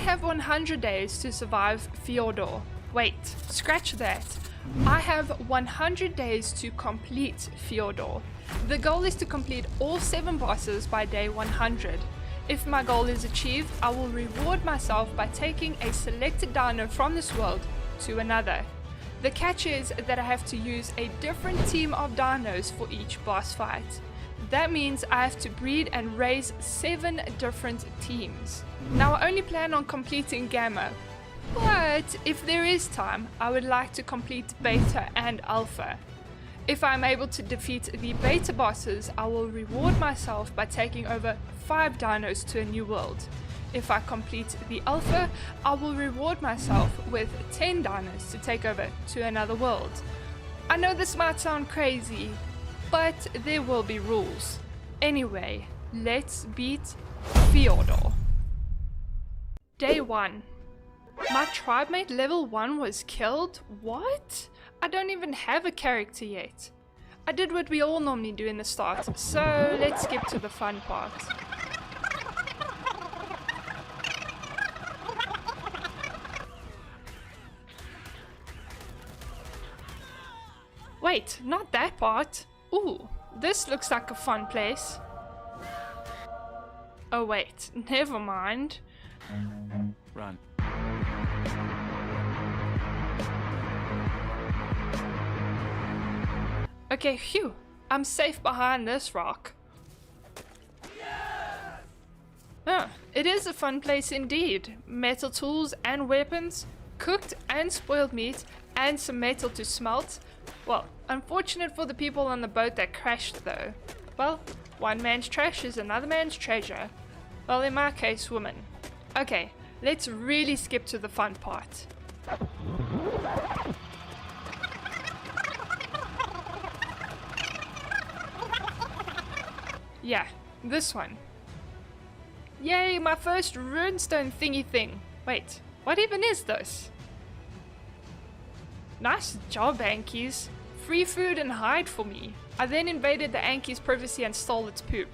have 100 days to survive Fjordur. Wait, scratch that. I have 100 days to complete Fjordur. The goal is to complete all 7 bosses by day 100. If my goal is achieved, I will reward myself by taking a selected dino from this world to another. The catch is that I have to use a different team of dinos for each boss fight. That means I have to breed and raise 7 different teams. Now I only plan on completing Gamma, but if there is time, I would like to complete Beta and Alpha. If I am able to defeat the Beta bosses, I will reward myself by taking over 5 dinos to a new world. If I complete the Alpha, I will reward myself with 10 dinos to take over to another world. I know this might sound crazy, but there will be rules. Anyway, let's beat Fjordur. Day 1. My tribe mate level 1 was killed? What? I don't even have a character yet. I did what we all normally do in the start, so let's skip to the fun part. Wait, not that part. Ooh, this looks like a fun place. Oh wait, never mind. Run. Okay, phew. I'm safe behind this rock. It is a fun place indeed. Metal tools and weapons, cooked and spoiled meat, and some metal to smelt. Well, unfortunate for the people on the boat that crashed though. Well, one man's trash is another man's treasure. Well, in my case, woman. Okay, let's really skip to the fun part. Yeah, this one. Yay, my first runestone thingy thing. Wait, what even is this? Nice job, Ankies. Free food and hide for me. I then invaded the Ankies' privacy and stole its poop.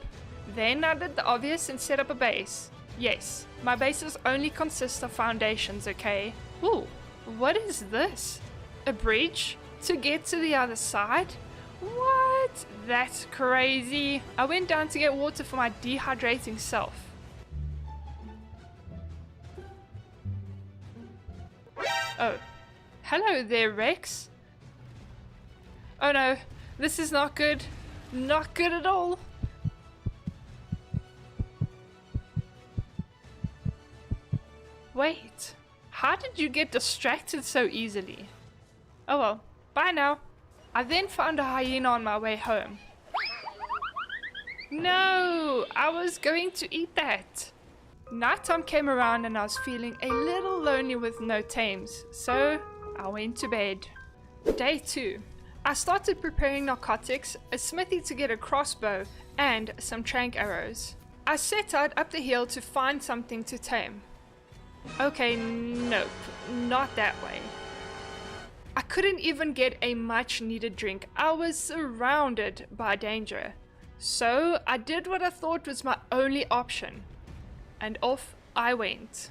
Then I did the obvious and set up a base. Yes, my bases only consist of foundations, okay? Ooh, what is this? A bridge? To get to the other side? What? That's crazy. I went down to get water for my dehydrating self. Oh. Hello there, Rex. Oh no, this is not good. Not good at all. Wait, how did you get distracted so easily? Oh well, bye now. I then found a hyena on my way home. No, I was going to eat that. Nighttime came around and I was feeling a little lonely with no tames, so I went to bed. Day 2. I started preparing narcotics, a smithy to get a crossbow, and some trank arrows. I set out up the hill to find something to tame. Okay, nope, not that way. I couldn't even get a much needed drink. I was surrounded by danger. So I did what I thought was my only option. And off I went.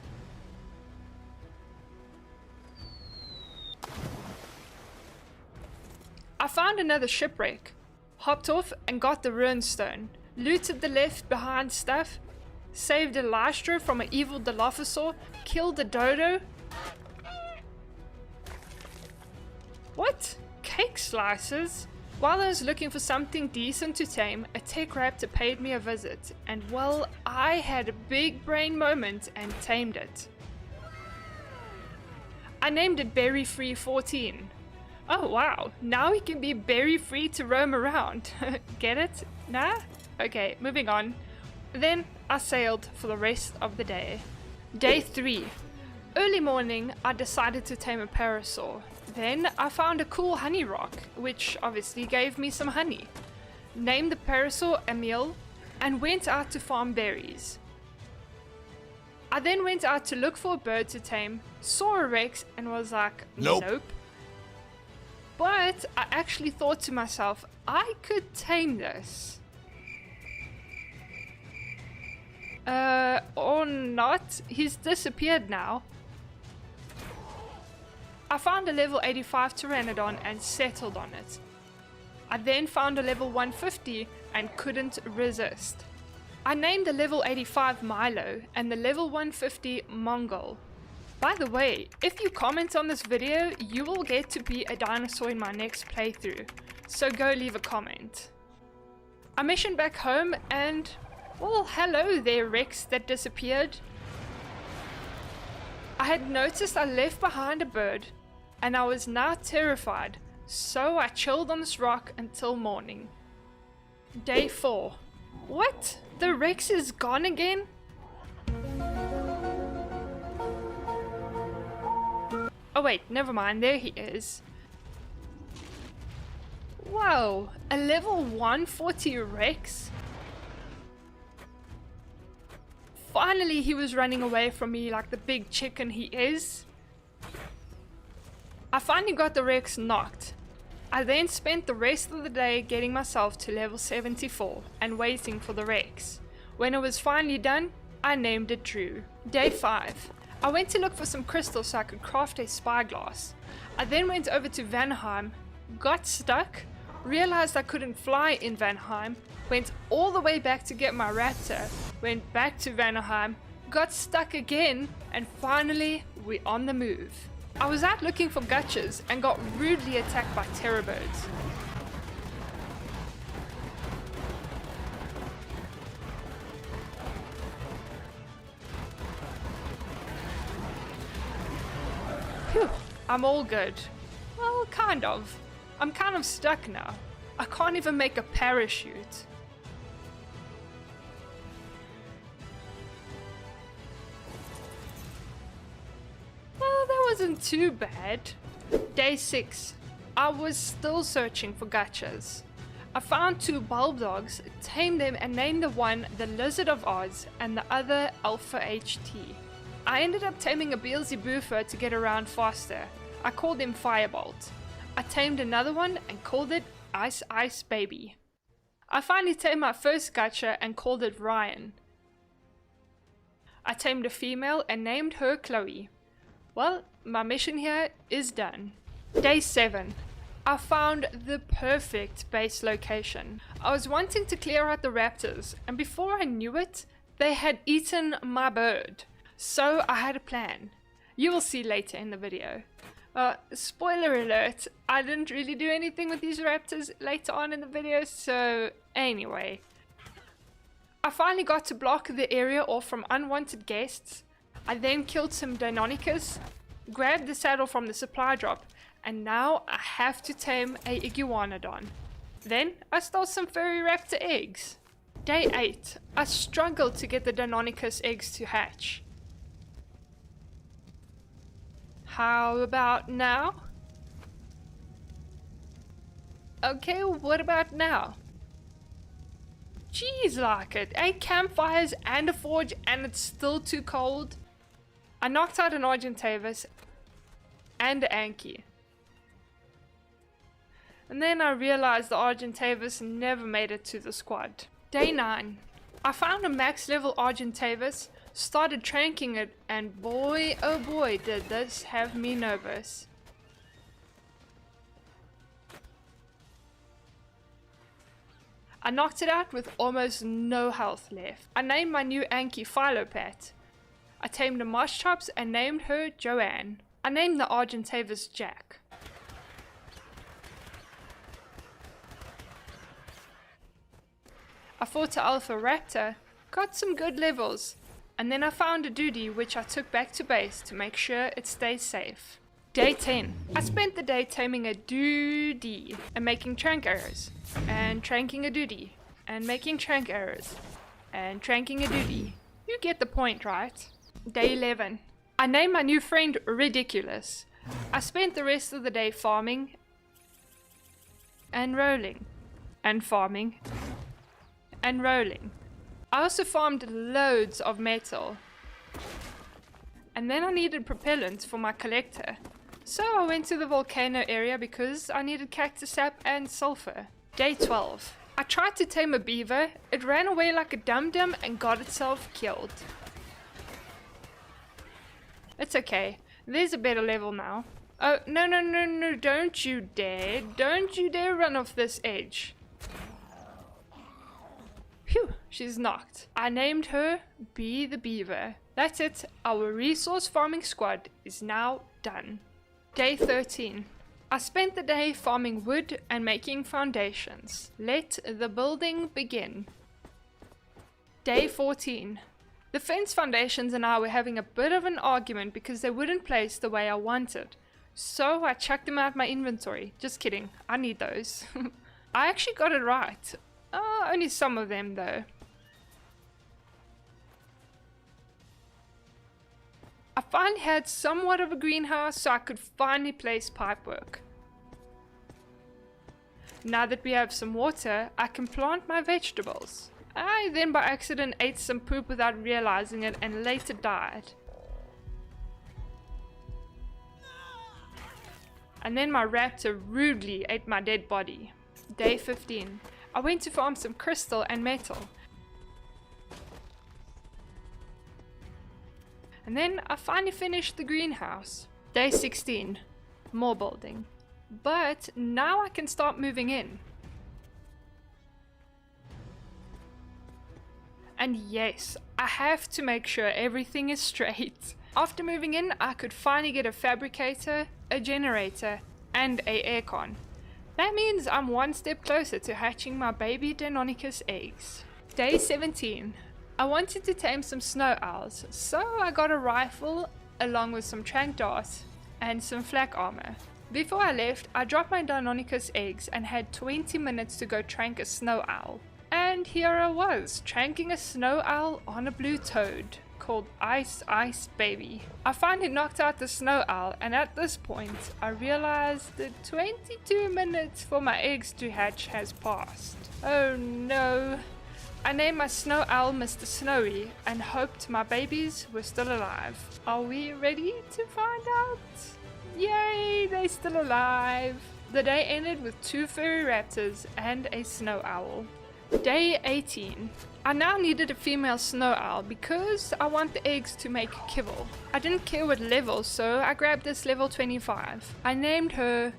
I found another shipwreck, hopped off and got the runestone, looted the left behind stuff, saved a Lystro from an evil Dilophosaur, killed a dodo. What? Cake slices? While I was looking for something decent to tame, a tech raptor paid me a visit, and well, I had a big brain moment and tamed it. I named it Berry Free 14. Oh wow, now he can be berry free to roam around. Get it? Nah? Okay, moving on. Then I sailed for the rest of the day. Day 3. Early morning, I decided to tame a parasaur. Then I found a cool honey rock, which obviously gave me some honey. Named the parasaur Emil and went out to farm berries. I then went out to look for a bird to tame, saw a Rex and was like, nope. But I actually thought to myself, I could tame this. Or not. He's disappeared now. I found a level 85 Pteranodon and settled on it. I then found a level 150 and couldn't resist. I named the level 85 Milo and the level 150 Mongol. By the way, if you comment on this video, you will get to be a dinosaur in my next playthrough, so go leave a comment. I missioned back home and, well, hello there Rex that disappeared. I had noticed I left behind a bird and I was now terrified, so I chilled on this rock until morning. Day 4. What? The Rex is gone again? Oh wait, never mind, there he is. Whoa, a level 140 Rex? Finally he was running away from me like the big chicken he is. I finally got the Rex knocked. I then spent the rest of the day getting myself to level 74 and waiting for the Rex. When it was finally done, I named it Drew. Day 5. I went to look for some crystals so I could craft a spyglass. I then went over to Vanaheim, got stuck, realized I couldn't fly in Vanaheim, went all the way back to get my raptor, went back to Vanaheim, got stuck again, and finally we're on the move. I was out looking for gutches and got rudely attacked by terror birds. Phew, I'm all good. Well, kind of. I'm kind of stuck now. I can't even make a parachute. Well, that wasn't too bad. Day 6. I was still searching for gutchas. I found 2 bulb dogs, tamed them and named the one the Lizard of Oz and the other Alpha HT. I ended up taming a Beelzebuffer to get around faster. I called him Firebolt. I tamed another one and called it Ice Ice Baby. I finally tamed my first gutcha and called it Ryan. I tamed a female and named her Chloe. Well, my mission here is done. Day 7. I found the perfect base location. I was wanting to clear out the raptors, and before I knew it, they had eaten my bird. So I had a plan. You will see later in the video. Spoiler alert, I didn't really do anything with these raptors later on in the video, so anyway. I finally got to block the area off from unwanted guests. I then killed some Deinonychus, grabbed the saddle from the supply drop, and now I have to tame a Iguanodon. Then I stole some furry raptor eggs. Day 8. I struggled to get the Deinonychus eggs to hatch. How about now? Okay, what about now? Jeez, like it. 8 campfires and a forge and it's still too cold. I knocked out an Argentavis and an Anki. And then I realized the Argentavis never made it to the squad. Day 9. I found a max level Argentavis, started tranking it, and boy oh boy did this have me nervous. I knocked it out with almost no health left. I named my new Anki Philopat. I tamed the Moschops and named her Joanne. I named the Argentavis Jack. I fought an Alpha Raptor, got some good levels, and then I found a Duty which I took back to base to make sure it stays safe. Day 10. I spent the day taming a Duty and making trank arrows, and tranking a Duty, and making trank arrows, and tranking a Duty. You get the point, right? Day 11. I named my new friend Ridiculous. I spent the rest of the day farming and rolling and farming and rolling. I also farmed loads of metal. And then I needed propellant for my collector. So I went to the volcano area because I needed cactus sap and sulfur. Day 12. I tried to tame a beaver, it ran away like a dum-dum and got itself killed. It's okay, there's a better level now. Oh, no, no, no, no, don't you dare. Don't you dare run off this edge. Phew, she's knocked. I named her Be the Beaver. That's it, our resource farming squad is now done. Day 13. I spent the day farming wood and making foundations. Let the building begin. Day 14. The fence foundations and I were having a bit of an argument because they wouldn't place the way I wanted. So I chucked them out my inventory. Just kidding, I need those. I actually got it right. Only some of them though. I finally had somewhat of a greenhouse so I could finally place pipework. Now that we have some water, I can plant my vegetables. I then by accident ate some poop without realizing it and later died. And then my raptor rudely ate my dead body. Day 15. I went to farm some crystal and metal. And then I finally finished the greenhouse. Day 16. More building. But now I can start moving in. And yes, I have to make sure everything is straight. After moving in, I could finally get a fabricator, a generator, and a aircon. That means I'm one step closer to hatching my baby Deinonychus eggs. Day 17. I wanted to tame some snow owls, so I got a rifle along with some trank darts and some flak armor. Before I left, I dropped my Deinonychus eggs and had 20 minutes to go trank a snow owl. And here I was, tranking a snow owl on a blue toad called Ice Ice Baby. I finally knocked out the snow owl, and at this point I realized that 22 minutes for my eggs to hatch has passed. Oh no. I named my snow owl Mr. Snowy and hoped my babies were still alive. Are we ready to find out? Yay, they're still alive. The day ended with 2 furry raptors and a snow owl. Day 18. I now needed a female snow owl because I want the eggs to make kibble. I didn't care what level, so I grabbed this level 25. I named her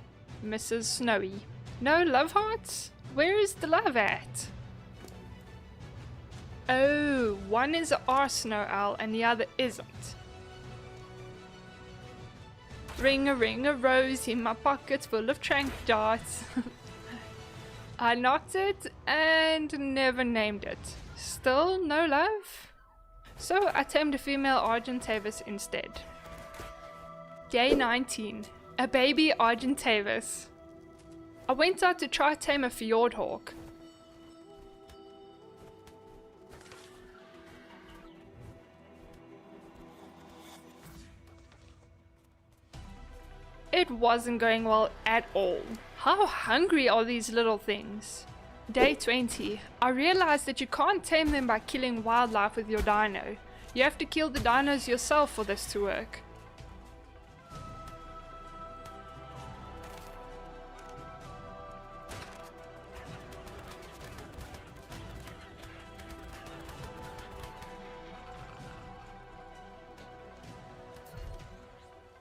Mrs. Snowy. No love hearts? Where is the love at? Oh, one is our snow owl and the other isn't. Ring a rose in my pocket full of trank darts. I knocked it and never named it. Still no love? So I tamed a female Argentavis instead. Day 19. A baby Argentavis. I went out to try tame a fjord hawk. It wasn't going well at all. How hungry are these little things? Day 20. I realized that you can't tame them by killing wildlife with your dino. You have to kill the dinos yourself for this to work.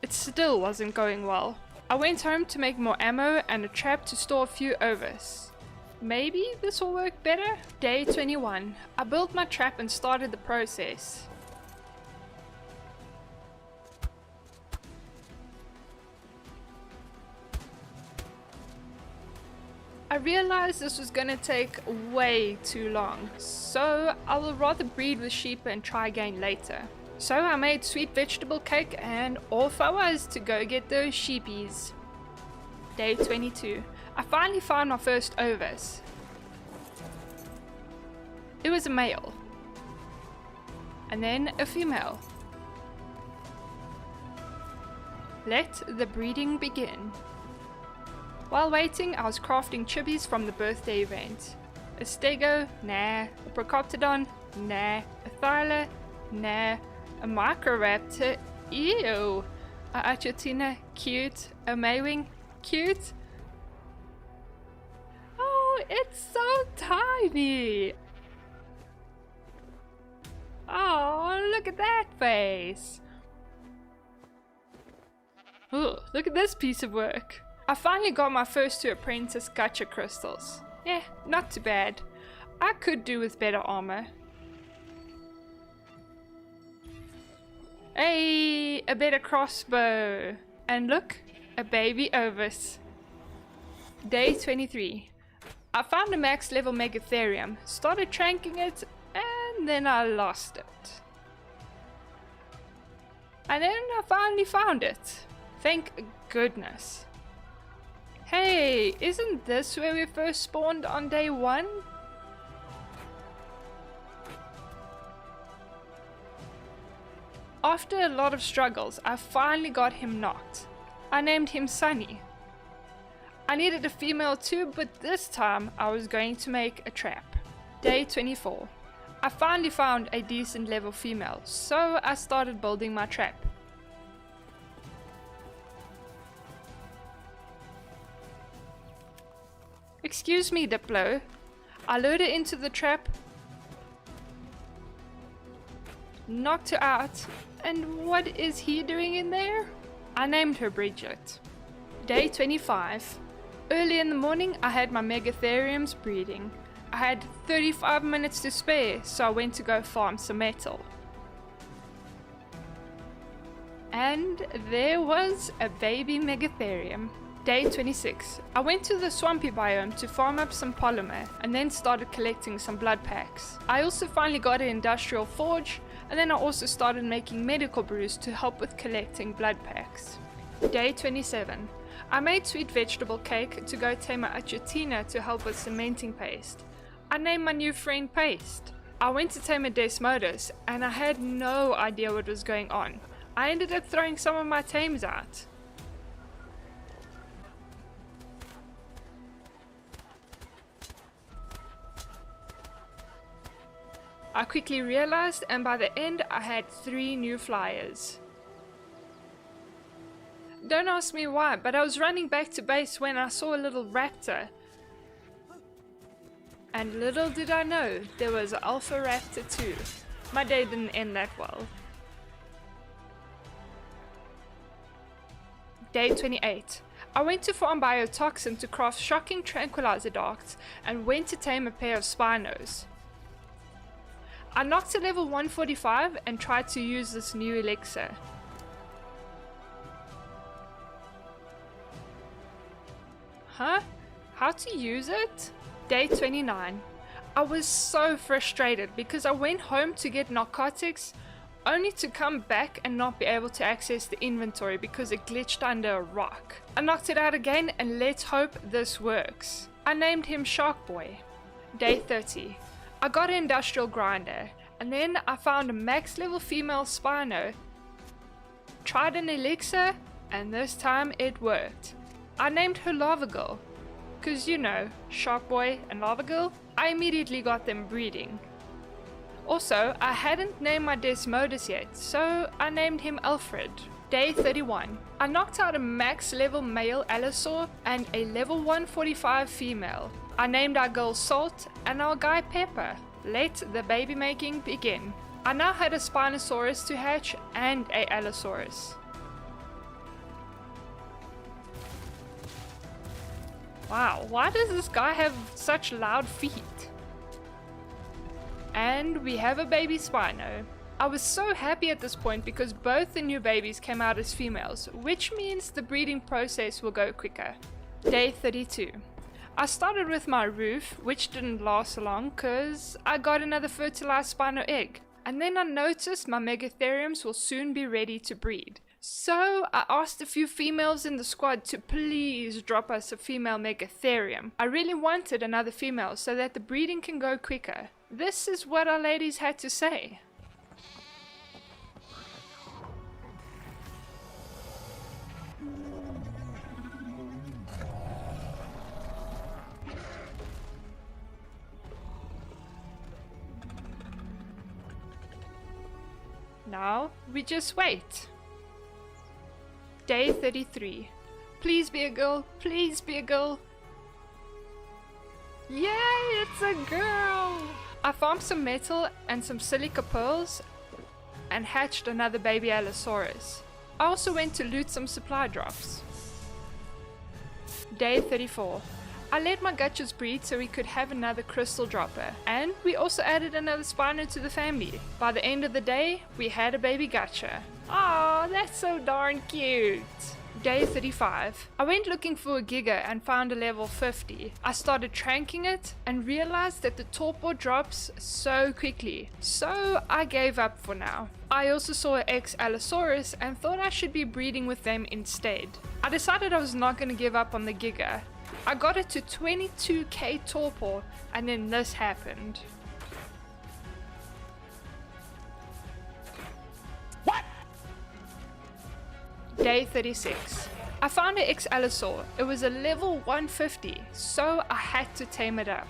It still wasn't going well. I went home to make more ammo and a trap to store a few overs. Maybe this will work better? Day 21. I built my trap and started the process. I realized this was gonna take way too long, so I will rather breed with sheep and try again later. So I made sweet vegetable cake and off I was to go get those sheepies. Day 22. I finally found my first overs. It was a male. And then a female. Let the breeding begin. While waiting, I was crafting chibis from the birthday event. A stego? Nah. A procoptodon? Nah. A thyla? Nah. A microraptor? Ew. A achatina? Cute. A maywing? Cute. Oh, it's so tiny. Oh, look at that face. Oh, look at this piece of work. I finally got my first 2 apprentice gacha crystals. Yeah, not too bad. I could do with better armor. Hey, a better crossbow. And look, a baby Ovis. Day 23. I found a max level Megatherium, started tranking it, and then I lost it. And then I finally found it. Thank goodness. Hey, isn't this where we first spawned on day 1? After a lot of struggles, I finally got him knocked. I named him Sunny. I needed a female too, but this time I was going to make a trap. Day 24. I finally found a decent level female, so I started building my trap. Excuse me, Diplo. I lured her into the trap, knocked her out, and what is he doing in there? I named her Bridget. Day 25. Early in the morning I had my Megatheriums breeding. I had 35 minutes to spare, so I went to go farm some metal. And there was a baby Megatherium. Day 26. I went to the swampy biome to farm up some polymer and then started collecting some blood packs. I also finally got an industrial forge, and then I also started making medical brews to help with collecting blood packs. Day 27. I made sweet vegetable cake to go tame my Achatina to help with cementing paste. I named my new friend Paste. I went to tame a Desmodus and I had no idea what was going on. I ended up throwing some of my tames out. I quickly realized, and by the end I had 3 new flyers. Don't ask me why, but I was running back to base when I saw a little raptor. And little did I know, there was an alpha raptor too. My day didn't end that well. Day 28. I went to farm biotoxin to craft shocking tranquilizer darts and went to tame a pair of Spinos. I knocked to level 145 and tried to use this new elixir. Huh? How to use it? Day 29. I was so frustrated because I went home to get narcotics only to come back and not be able to access the inventory because it glitched under a rock. I knocked it out again and let's hope this works. I named him Shark Boy. Day 30. I got an industrial grinder and then I found a max level female Spino. Tried an elixir and this time it worked. I named her Lava Girl, cause you know, Shark Boy and Lava Girl. I immediately got them breeding. Also, I hadn't named my Desmodus yet, so I named him Alfred. Day 31. I knocked out a max level male Allosaur and a level 145 female. I named our girl Salt and our guy Pepper. Let the baby making begin. I now had a Spinosaurus to hatch and a Allosaurus. Wow, why does this guy have such loud feet? And we have a baby Spino. I was so happy at this point because both the new babies came out as females, which means the breeding process will go quicker. Day 32. I started with my roof, which didn't last long because I got another fertilized Spino egg. And then I noticed my Megatheriums will soon be ready to breed. So I asked a few females in the squad to please drop us a female Megatherium. I really wanted another female so that the breeding can go quicker. This is what our ladies had to say. Now we just wait. Day 33. Please be a girl, please be a girl. Yay, it's a girl! I farmed some metal and some silica pearls and hatched another baby Allosaurus. I also went to loot some supply drops. Day 34. I let my gutchers breed so we could have another crystal dropper, and we also added another spino to the family. By the end of the day, we had a baby gutcher. Aw, that's so darn cute! Day 35. I went looking for a giga and found a level 50. I started tranking it and realized that the torpor drops so quickly, so I gave up for now. I also saw an ex Allosaurus and thought I should be breeding with them instead. I decided I was not going to give up on the giga. I got it to 22k torpor and then this happened. Day 36. I found an ex-allosaur. It was a level 150, so I had to tame it up.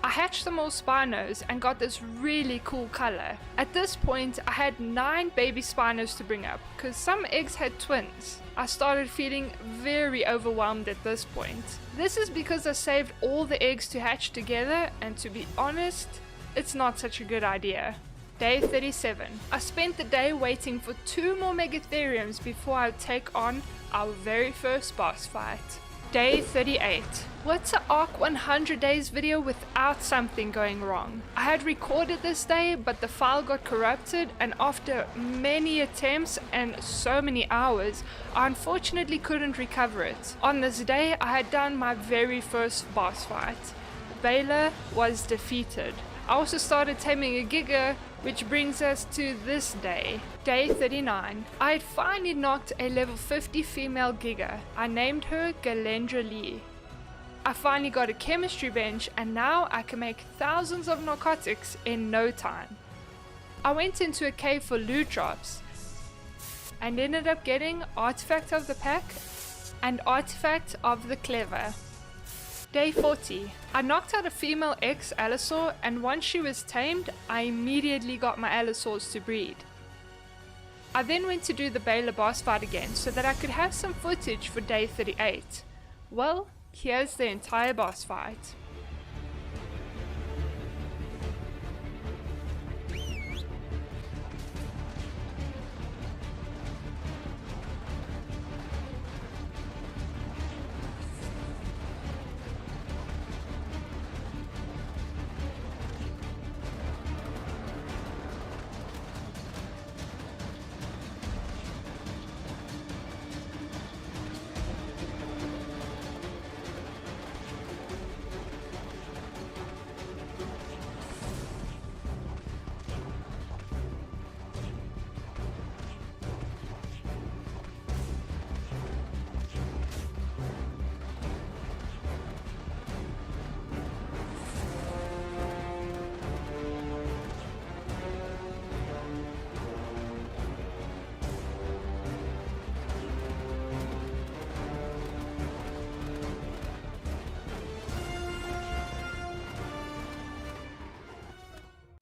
I hatched some more spinos and got this really cool color. At this point, I had 9 baby spinos to bring up, because some eggs had twins. I started feeling very overwhelmed at this point. This is because I saved all the eggs to hatch together, and to be honest, it's not such a good idea. Day 37. I spent the day waiting for 2 more megatheriums before I would take on our very first boss fight. Day 38. What's an Ark 100 days video without something going wrong? I had recorded this day, but the file got corrupted, and after many attempts and so many hours, I unfortunately couldn't recover it. On this day, I had done my very first boss fight. Baylor was defeated. I also started taming a giga, which brings us to this day. Day 39. I had finally knocked a level 50 female giga. I named her Galendra Lee. I finally got a chemistry bench, and now I can make thousands of narcotics in no time. I went into a cave for loot drops and ended up getting Artifact of the Pack and Artifact of the Clever. Day 40. I knocked out a female ex-allosaur, and once she was tamed, I immediately got my allosaurs to breed. I then went to do the Baylor boss fight again so that I could have some footage for day 38. Well, here's the entire boss fight.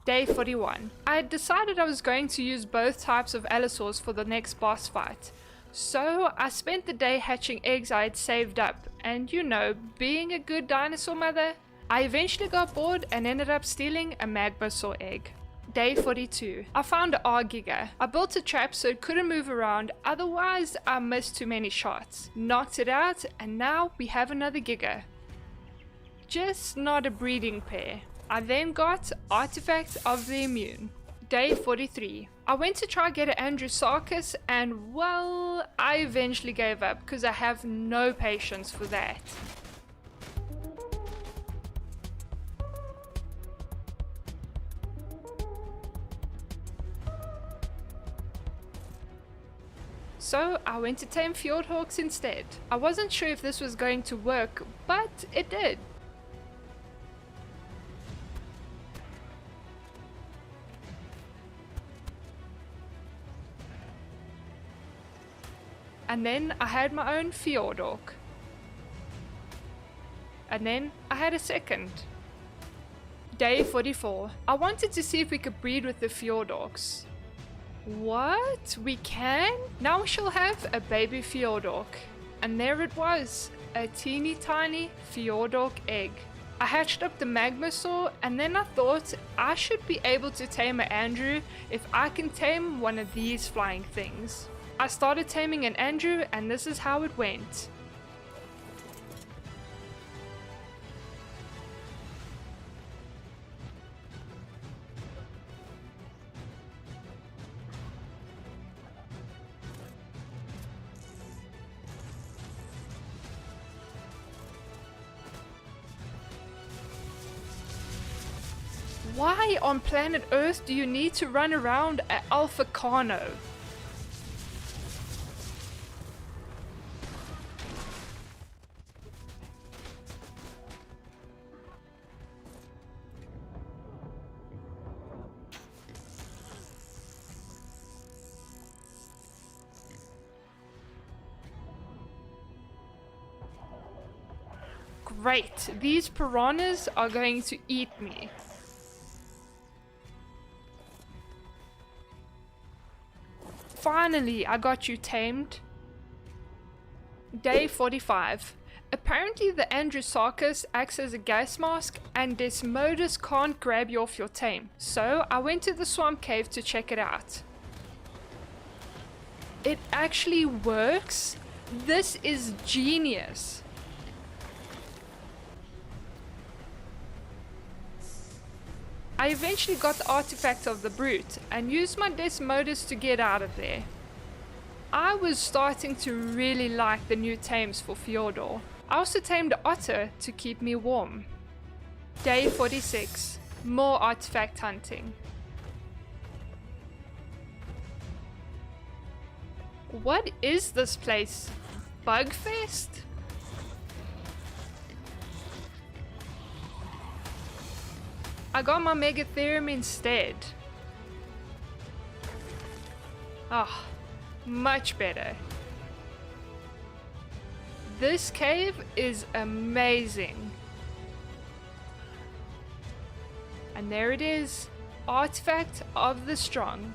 Day 41. I had decided I was going to use both types of allosaurs for the next boss fight. So I spent the day hatching eggs I had saved up, and you know, being a good dinosaur mother, I eventually got bored and ended up stealing a magmasaur egg. Day 42. I found an R Giga. I built a trap so it couldn't move around, otherwise I missed too many shots. Knocked it out, and now we have another Giga. Just not a breeding pair. I then got Artifact of the Immune. Day 43. I went to try get an Andrewsarchus, and well, I eventually gave up because I have no patience for that. So I went to tame Fjordhawks instead. I wasn't sure if this was going to work, but it did. And then I had my own Fjordhawk. And then I had a second. Day 44. I wanted to see if we could breed with the Fjordhawks. What? We can? Now we shall have a baby Fjordhawk. And there it was, a teeny tiny Fjordhawk egg. I hatched up the magma saw, and then I thought I should be able to tame an Andrew if I can tame one of these flying things. I started taming an Andrew, and this is how it went. Why on planet Earth do you need to run around at Alpha Carno? Great, these piranhas are going to eat me. Finally, I got you tamed. Day 45. Apparently the Androsarchus acts as a gas mask and Desmodus can't grab you off your tame. So I went to the swamp cave to check it out. It actually works? This is genius. I eventually got the artifact of the brute and used my Desmodus to get out of there. I was starting to really like the new tames for Fjordur. I also tamed an otter to keep me warm. Day 46. More artifact hunting. What is this place? Bugfest? I got my Megatherium instead. Ah, much better. This cave is amazing. And there it is, Artifact of the Strong.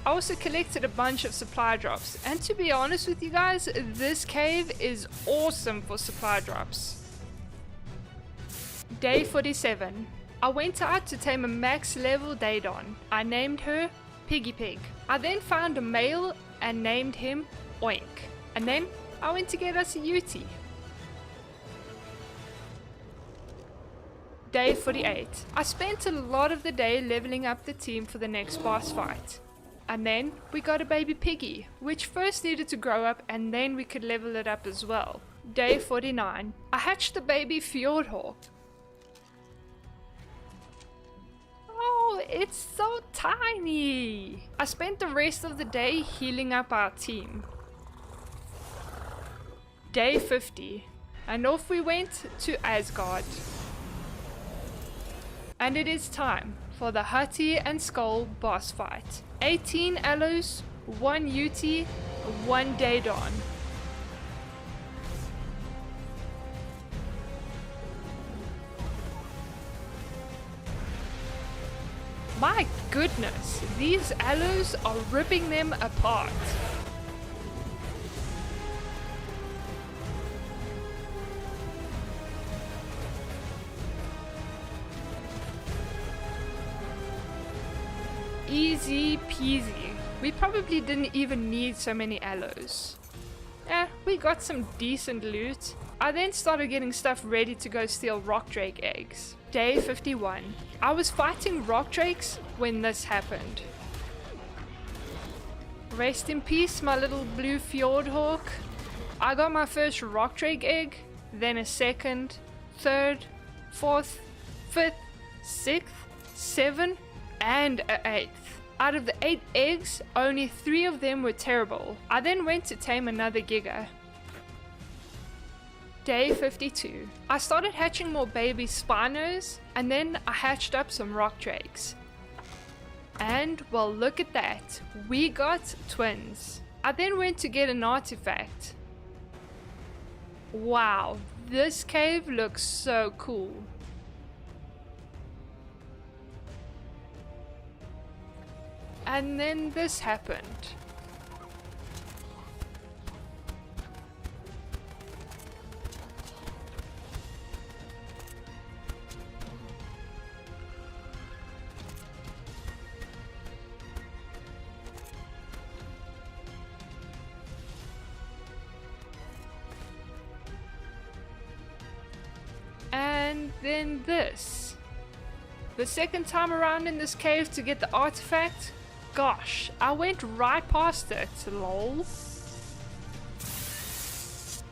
I also collected a bunch of supply drops, and to be honest with you guys, this cave is awesome for supply drops. Day 47. I went out to tame a max level Daedon. I named her Piggy Pig. I then found a male and named him Oink. And then I went to get us a Yuti. Day 48. I spent a lot of the day leveling up the team for the next boss fight. And then we got a baby piggy, which first needed to grow up and then we could level it up as well. Day 49. I hatched the baby Fjordur. Oh, it's so tiny! I spent the rest of the day healing up our team. Day 50. And off we went to Asgard. And it is time for the Hati and Skull boss fight. 18 Allos, 1 Yuti, 1 Daedon. My goodness, these Allos are ripping them apart. Easy peasy. We probably didn't even need so many Allos. We got some decent loot. I then started getting stuff ready to go steal rock drake eggs. Day 51. I was fighting rock drakes when this happened. Rest in peace, my little blue Fjordhawk. I got my first rock drake egg, then a second, third, fourth, fifth, sixth, seventh, and an eighth. Out of the 8 eggs, only 3 of them were terrible. I then went to tame another Giga. Day 52. I started hatching more baby Spinos, and then I hatched up some rock drakes. And well, look at that, we got twins. I then went to get an artifact. Wow, this cave looks so cool. And then this happened. and then this. The second time around in this cave to get the artifact, gosh, I went right past it, lol.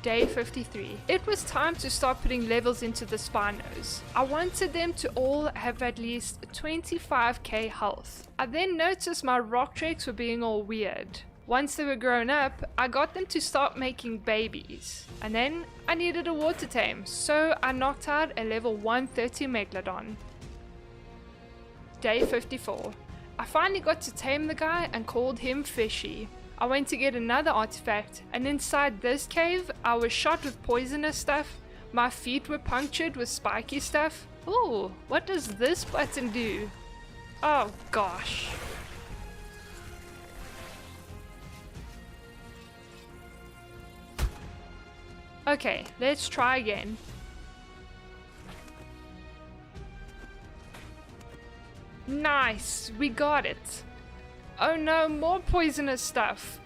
Day 53. It was time to start putting levels into the spinos. I wanted them to all have at least 25k health. I then noticed my rock drakes were being all weird. Once they were grown up, I got them to start making babies. And then I needed a water tame, so I knocked out a level 130 Megalodon. Day 54. I finally got to tame the guy and called him Fishy. I went to get another artifact, and inside this cave, I was shot with poisonous stuff, my feet were punctured with spiky stuff. Ooh, what does this button do? Oh gosh. Okay, let's try again. Nice, we got it. Oh no, more poisonous stuff.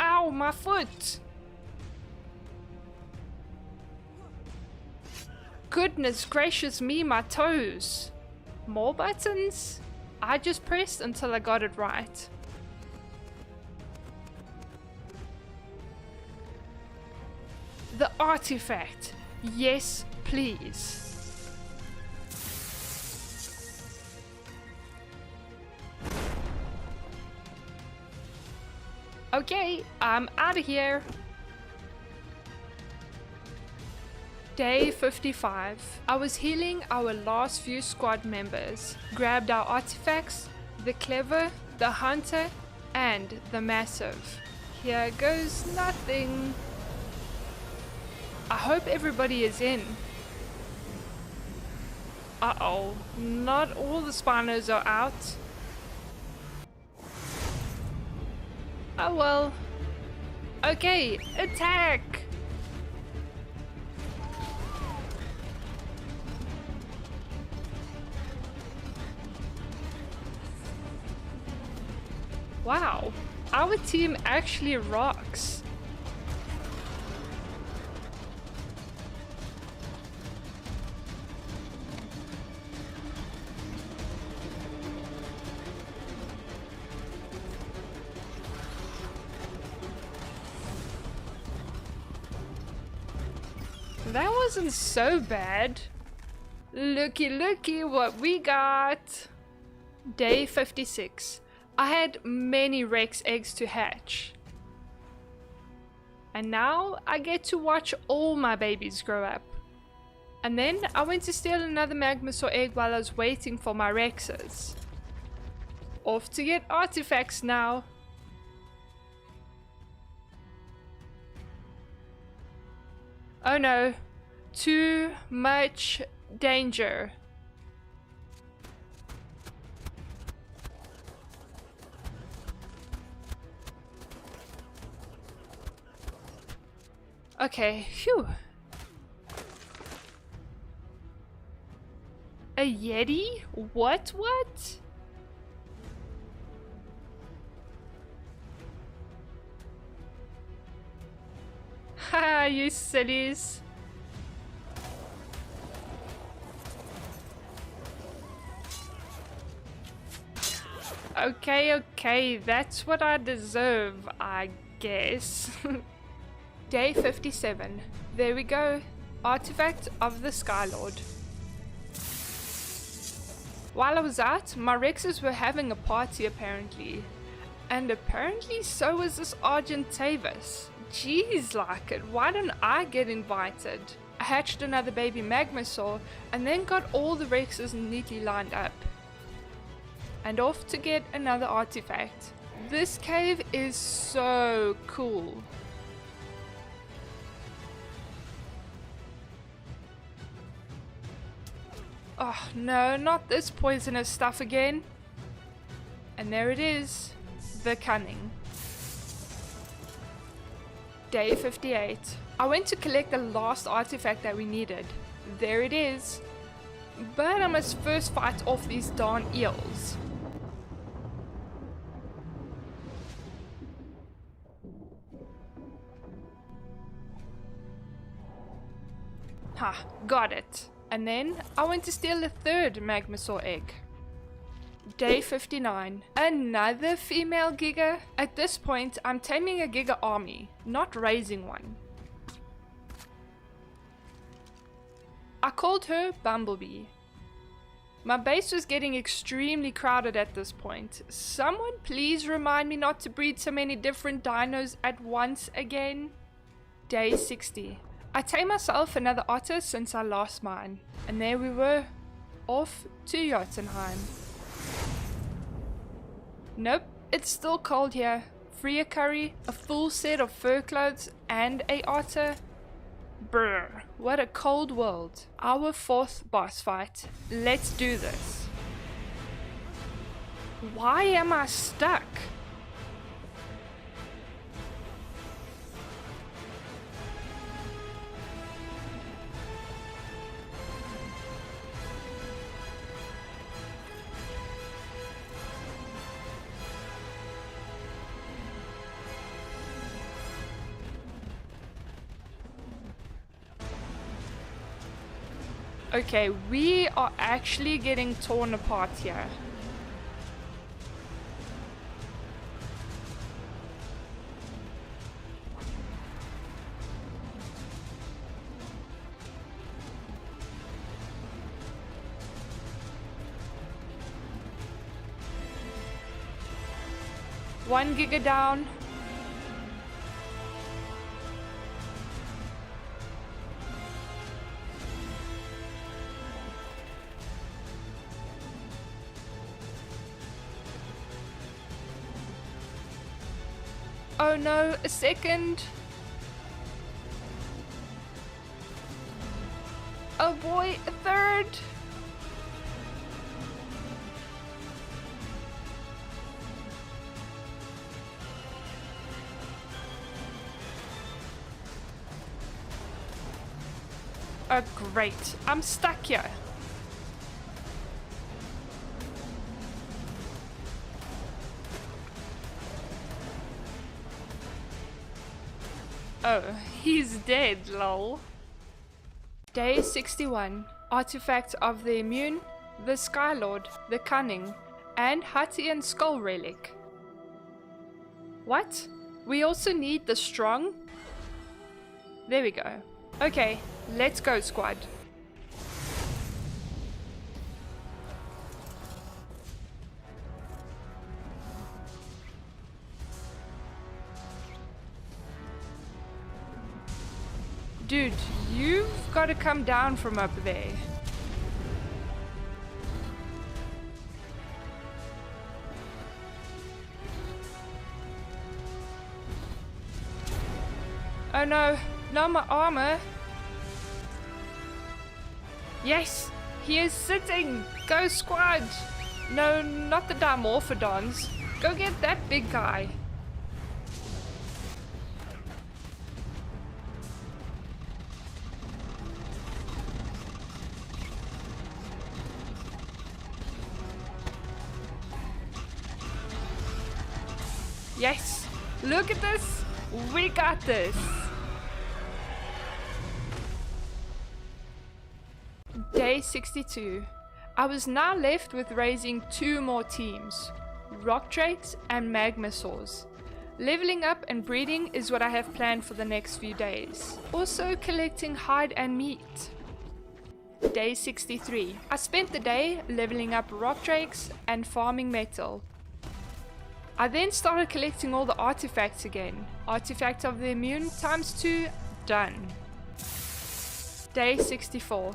Ow, my foot. Goodness gracious me, my toes. More buttons? I just pressed until I got it right. The artifact. Yes, please. Okay, I'm out of here. Day 55. I was healing our last few squad members. Grabbed our artifacts, the clever, the hunter, and the massive. Here goes nothing. I hope everybody is in. Uh-oh, not all the spinos are out. Oh well. Okay, attack! Wow, our team actually rocks. That wasn't so bad. Looky looky what we got. Day 56. I had many Rex eggs to hatch. And now I get to watch all my babies grow up. And then I went to steal another Magmasaur egg while I was waiting for my Rexes. Off to get artifacts now. Oh no, too much danger. Okay, phew. A Yeti? What? Ha, you sillies. Okay, that's what I deserve, I guess. Day 57. There we go. Artifact of the Skylord. While I was out, my Rexes were having a party apparently. And apparently so was this Argentavis. Jeez, like it, why don't I get invited? I hatched another baby Magmasaur and then got all the Rexes neatly lined up. And off to get another artifact. This cave is so cool. Oh no, not this poisonous stuff again. And there it is, the cunning. Day 58. I went to collect the last artifact that we needed. There it is. But I must first fight off these darn eels. Ha, got it. And then I went to steal a third magmasaur egg. Day 59. Another female giga? At this point, I'm taming a giga army, not raising one. I called her Bumblebee. My base was getting extremely crowded at this point. Someone please remind me not to breed so many different dinos at once again. Day 60. I tamed myself another otter since I lost mine. And there we were, off to Jotunheim. Nope, it's still cold here. Free a curry, a full set of fur clothes, and a otter. Brr, what a cold world. Our fourth boss fight. Let's do this. Why am I stuck? Okay, we are actually getting torn apart here. One giga down. Oh no, a second. Oh boy, a third. Oh great, I'm stuck here. Oh, he's dead, lol. Day 61. Artifact of the Immune, the Skylord, the Cunning, and Hattian Skull Relic. What? We also need the Strong? There we go. Okay, let's go, squad. Dude, you've got to come down from up there. Oh no, not my armor. Yes, he is sitting. Go squad. No, not the Dimorphodons. Go get that big guy. Yes, look at this. We got this. Day 62. I was now left with raising 2 more teams, rock drakes and magmasaurs. Leveling up and breeding is what I have planned for the next few days. Also collecting hide and meat. Day 63. I spent the day leveling up rock drakes and farming metal. I then started collecting all the artifacts again. Artifact of the Immune ×2, done. Day 64.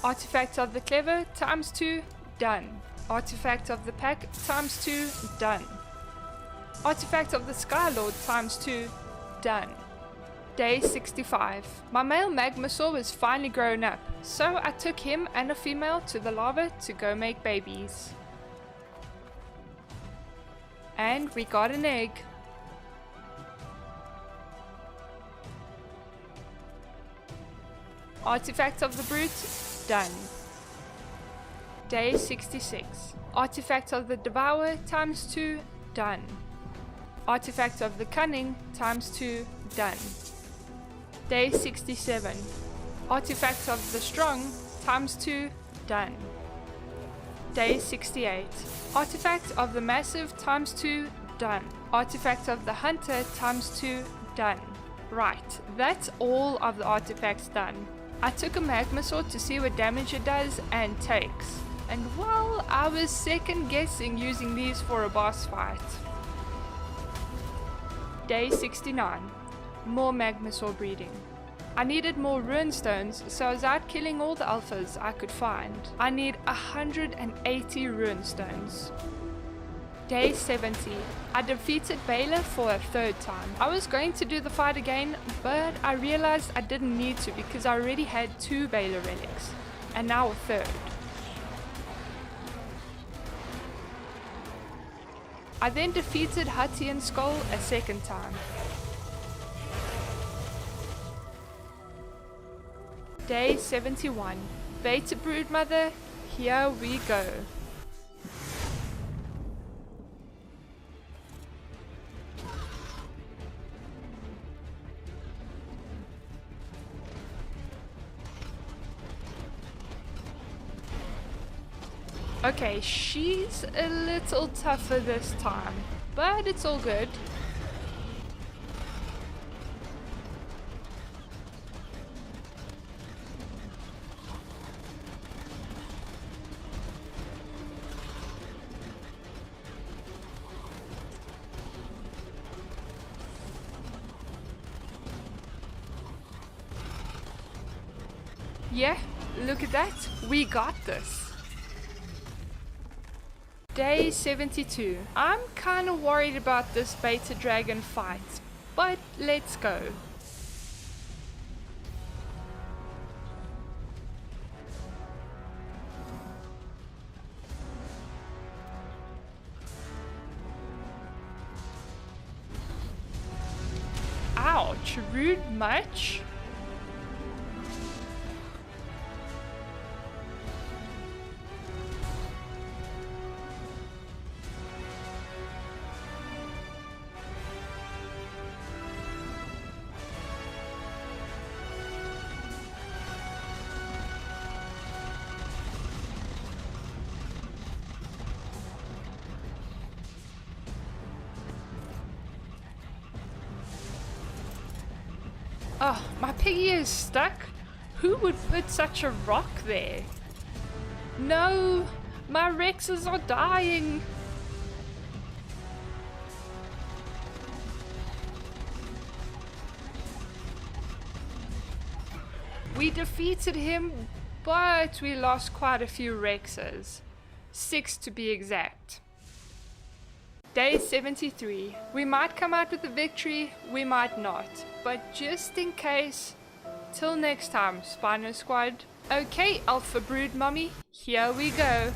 Artifact of the Clever ×2, done. Artifact of the Pack ×2, done. Artifact of the Skylord ×2, done. Day 65. My male magmasaur was finally grown up, so I took him and a female to the lava to go make babies. And we got an egg. Artifact of the Brute, done. Day 66. Artifact of the Devourer ×2, done. Artifact of the Cunning ×2, done. Day 67. Artifact of the Strong times 2, done. Day 68. Artifact of the Massive times 2, done. Artifact of the Hunter times 2, done. Right, that's all of the artifacts done. I took a magma sword to see what damage it does and takes. And well, I was second guessing using these for a boss fight. Day 69. More magma sword breeding. I needed more rune stones, so I was out killing all the alphas I could find. I need 180 rune stones. Day 70. I defeated Baylor for a third time. I was going to do the fight again, but I realized I didn't need to because I already had 2 Baylor relics, and now a third. I then defeated Hutty and Skull a second time. Day 71. Beta Broodmother, here we go. Okay, she's a little tougher this time, but it's all good. Yeah, look at that, we got this. Day 72. I'm kinda worried about this beta dragon fight, but let's go. Ouch, rude much? Oh, my piggy is stuck? Who would put such a rock there? No, my Rexes are dying. We defeated him, but we lost quite a few Rexes. 6 to be exact. Day 73. We might come out with a victory, we might not. But just in case, till next time, Spino Squad. Okay, Alpha Brood Mummy, here we go.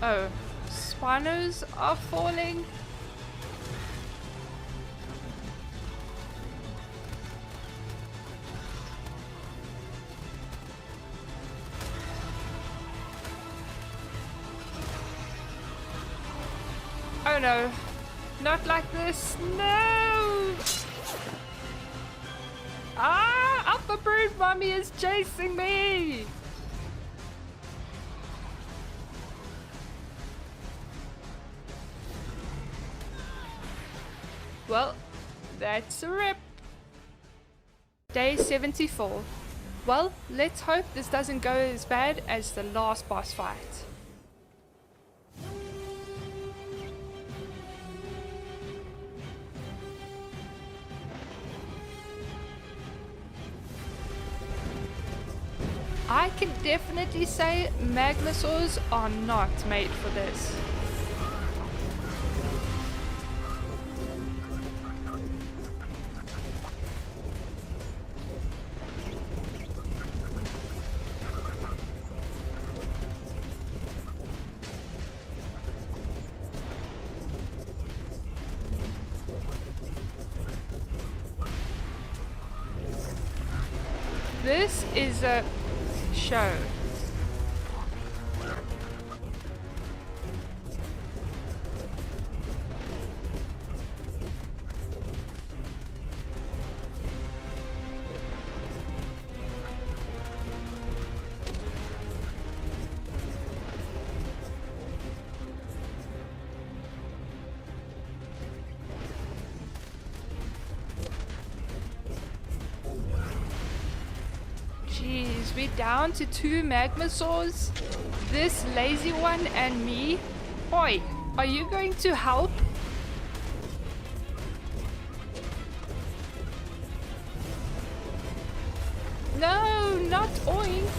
Oh, Spinos are falling? Oh no, not like this, no! Ah, Alpha Brood Mummy is chasing me! Well, that's a rip. Day 74. Well, let's hope this doesn't go as bad as the last boss fight. I can definitely say Magmasaurs are not made for this. This is a show. Jeez, we're down to 2 magmasaurs. This lazy one and me. Oi, are you going to help? No, not oink.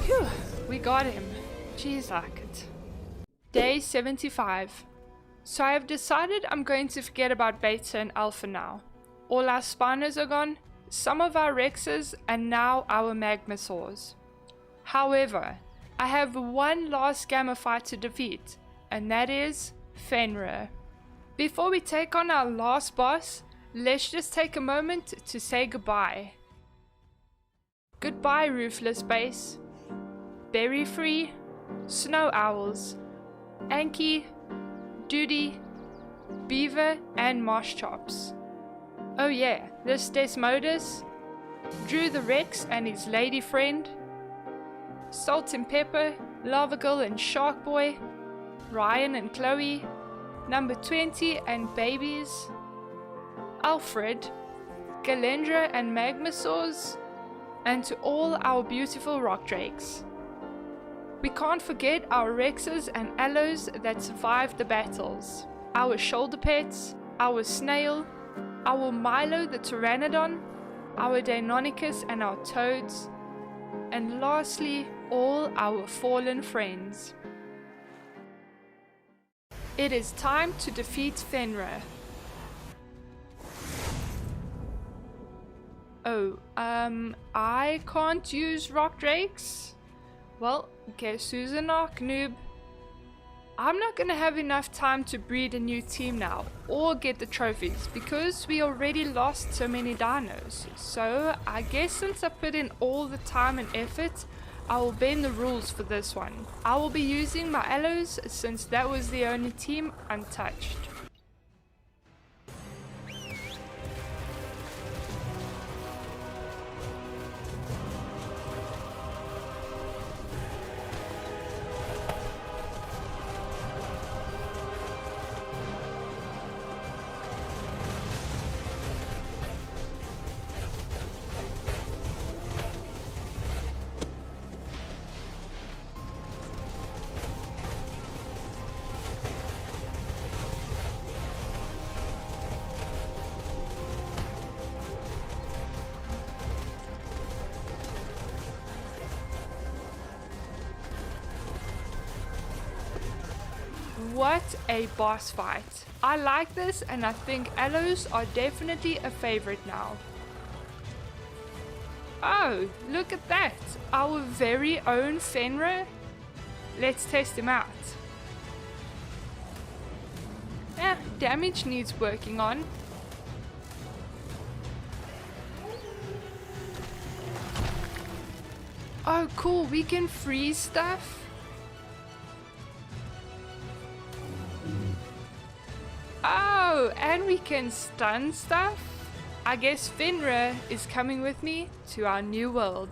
Phew, we got him. Jeez, like it. Day 75. So I have decided I'm going to forget about Beta and Alpha now. All our spawners are gone, some of our Rexes, and now our Magmasaurs. However, I have one last Gamma fight to defeat, and that is Fenrir. Before we take on our last boss, let's just take a moment to say goodbye. Goodbye, Roofless Base. Berry Free, Snow Owls, Anki, Duty, Beaver, and Marsh Chops. Oh yeah, there's Desmodus, Drew the Rex and his lady friend, Salt and Pepper, Lava Girl and Shark Boy, Ryan and Chloe, Number 20 and Babies, Alfred, Galendra and Magmasaurs, and to all our beautiful rock drakes. We can't forget our Rexes and Allos that survived the battles, our shoulder pets, our snail, our Milo the Pteranodon, our Deinonychus and our toads, and lastly, all our fallen friends. It is time to defeat Fenrir. Oh, I can't use rock drakes? Well, guess who's an Ark noob? I'm not gonna have enough time to breed a new team now, or get the trophies, because we already lost so many dinos. So, I guess since I put in all the time and effort, I will bend the rules for this one. I will be using my Allos, since that was the only team untouched. What a boss fight. I like this and I think Allos are definitely a favorite now. Oh, look at that. Our very own Fenrir. Let's test him out. Damage needs working on. Oh cool, we can freeze stuff. Oh, and we can stun stuff? I guess Fenrir is coming with me to our new world.